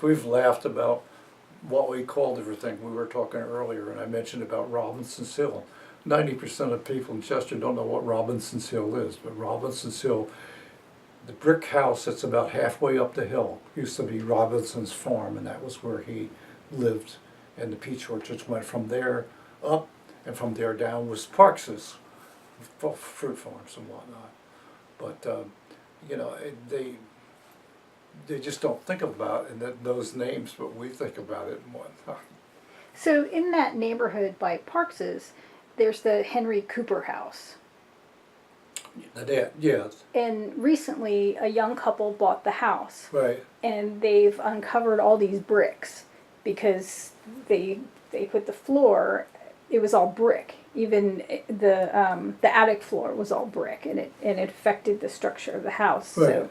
We've laughed about what we called everything. We were talking earlier, and I mentioned about Robinson's Hill. 90% of people in Chester don't know what Robinson's Hill is, but Robinson's Hill, the brick house that's about halfway up the hill, used to be Robinson's farm, and that was where he lived. And the peach orchards went from there up, and from there down was Parks's fruit farms and whatnot. But they just don't think about it, and those names, but we think about it and whatnot. So in that neighborhood by Parks's, there's the Henry Cooper house. Yes, And recently, a young couple bought the house, right. and they've uncovered all these bricks because they put the floor. It was all brick. Even the attic floor was all brick, and it affected the structure of the house. Right. So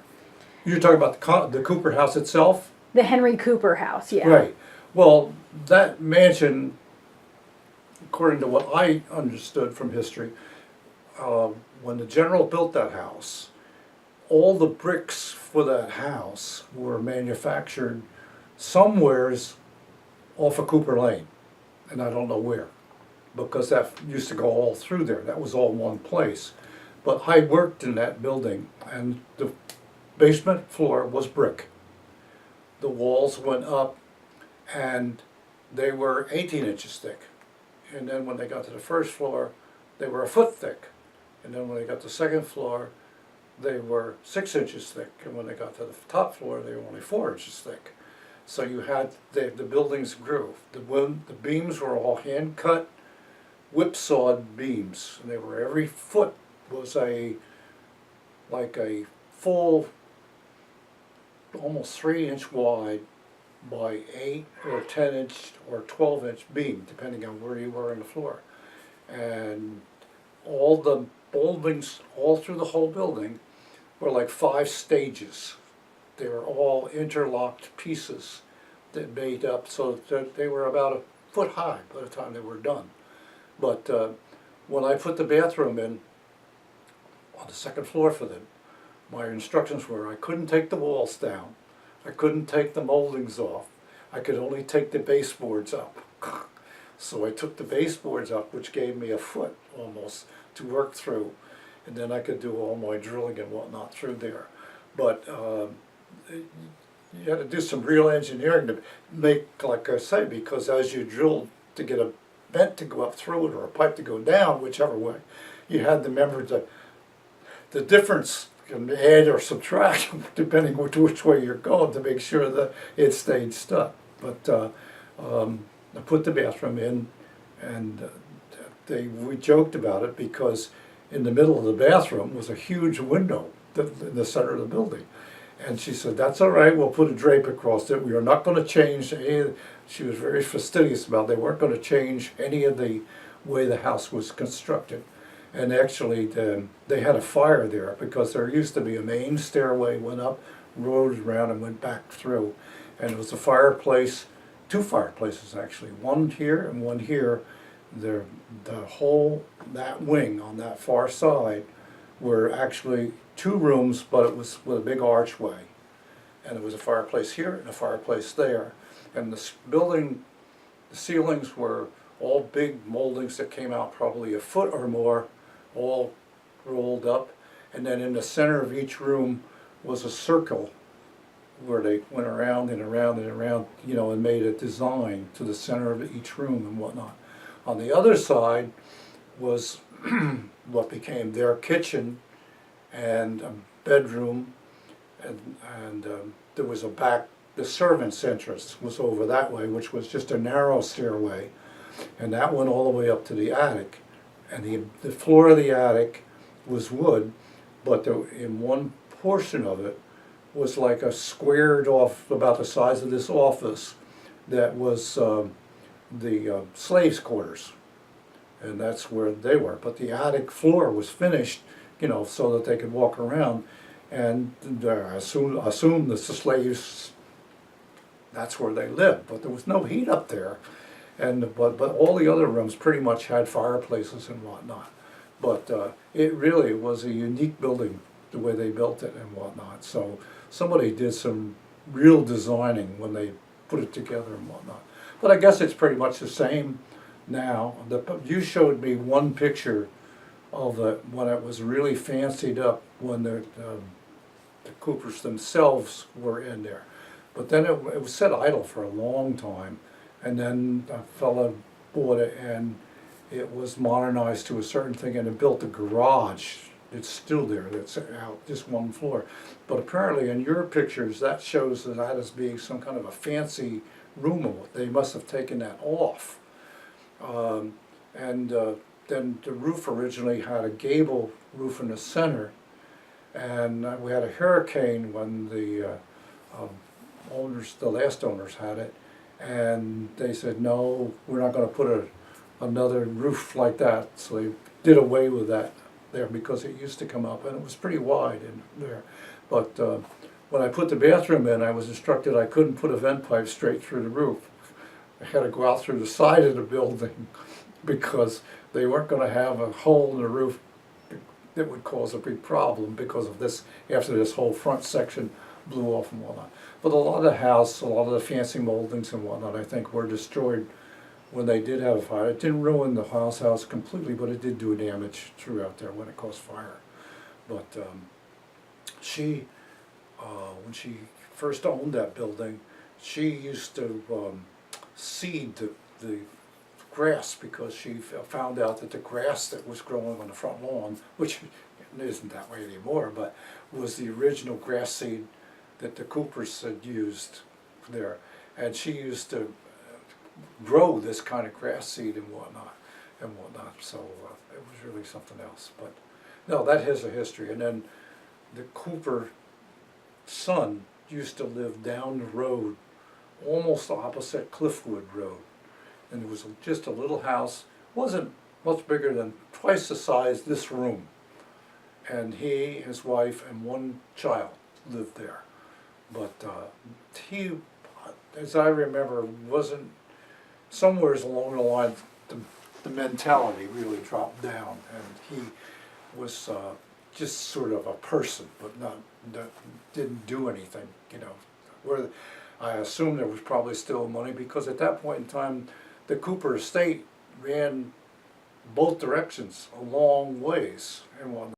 You're talking about the Cooper house itself? the Henry Cooper house, yeah. Right. Well, that mansion, according to what I understood from history, when the general built that house, all the bricks for that house were manufactured somewheres off of Cooper Lane, and I don't know where, because that used to go all through there. That was all one place. But I worked in that building, and the basement floor was brick. The walls went up, and they were 18 inches thick. And then when they got to the first floor, they were a foot thick. And then when they got to the second floor, they were 6 inches thick. And when they got to the top floor, they were only 4 inches thick. So you had, the buildings grew. The beams were all hand cut, whipsawed beams. And they were, every foot was like a full, almost 3-inch wide by 8 or 10-inch or 12-inch beam, depending on where you were in the floor. And all the moldings all through the whole building were like 5 stages. They were all interlocked pieces that made up, so that they were about a foot high by the time they were done. But when I put the bathroom in on the second floor for them, my instructions were I couldn't take the walls down, I couldn't take the moldings off, I could only take the baseboards up. So I took the baseboards up, which gave me a foot almost to work through, and then I could do all my drilling and whatnot through there. But you had to do some real engineering to make, like I say, because as you drilled to get a vent to go up through it or a pipe to go down, whichever way, you had to remember the difference can add or subtract depending which way you're going to make sure that it stayed stuck. But I put the bathroom in, and we joked about it because in the middle of the bathroom was a huge window in the center of the building. And she said, "That's all right, we'll put a drape across it. We are not going to change any of." She was very fastidious about it. They weren't going to change any of the way the house was constructed. And actually, they had a fire there because there used to be a main stairway, went up, rode around, and went back through. And it was a fireplace, 2 fireplaces actually, one here and one here. The whole, that wing on that far side were actually 2 rooms, but it was with a big archway. And there was a fireplace here and a fireplace there. And this building, the ceilings were all big moldings that came out probably a foot or more, all rolled up. And then in the center of each room was a circle where they went around and around and around, and made a design to the center of each room and whatnot. On the other side was what became their kitchen and a bedroom, and there was a back, the servants' entrance was over that way, which was just a narrow stairway, and that went all the way up to the attic. And the floor of the attic was wood, but in one portion of it was like a squared off, about the size of this office, that was the slaves' quarters, and that's where they were. But the attic floor was finished, so that they could walk around, and I assume the slaves, that's where they lived. But there was no heat up there, but all the other rooms pretty much had fireplaces and whatnot. But it really was a unique building, the way they built it and whatnot. So somebody did some real designing when they put it together and whatnot. But I guess it's pretty much the same now. You showed me one picture of it when it was really fancied up, when the Coopers themselves were in there. But then it was set idle for a long time, and then a fella bought it, and it was modernized to a certain thing, and it built a garage. It's still there, that's out just one floor. But apparently in your pictures, that shows that as being some kind of a fancy room. They must have taken that off. Then the roof originally had a gable roof in the center, and we had a hurricane when the the last owners had it, and they said, no, we're not going to put another roof like that. So they did away with that there, because it used to come up, and it was pretty wide in there. But when I put the bathroom in, I was instructed I couldn't put a vent pipe straight through the roof. I had to go out through the side of the building, because they weren't going to have a hole in the roof that would cause a big problem because of this, after this whole front section blew off and whatnot. But a lot of the house, a lot of the fancy moldings and whatnot, I think, were destroyed when they did have a fire. It didn't ruin the house completely, but it did do damage throughout there when it caused fire. But she, when she first owned that building, she used to seed the grass, because she found out that the grass that was growing on the front lawn, which isn't that way anymore, but was the original grass seed that the Coopers had used there. And she used to grow this kind of grass seed and whatnot. So it was really something else. But no, that has a history. And then the Cooper son used to live down the road, almost opposite Cliffwood Road. And it was just a little house, wasn't much bigger than twice the size this room. And he, his wife, and one child lived there. But he, as I remember, wasn't, somewhere along the line, the mentality really dropped down, and he was just sort of a person, but didn't do anything, you know. Where I assume there was probably still money, because at that point in time, the Cooper estate ran both directions a long ways and whatnot.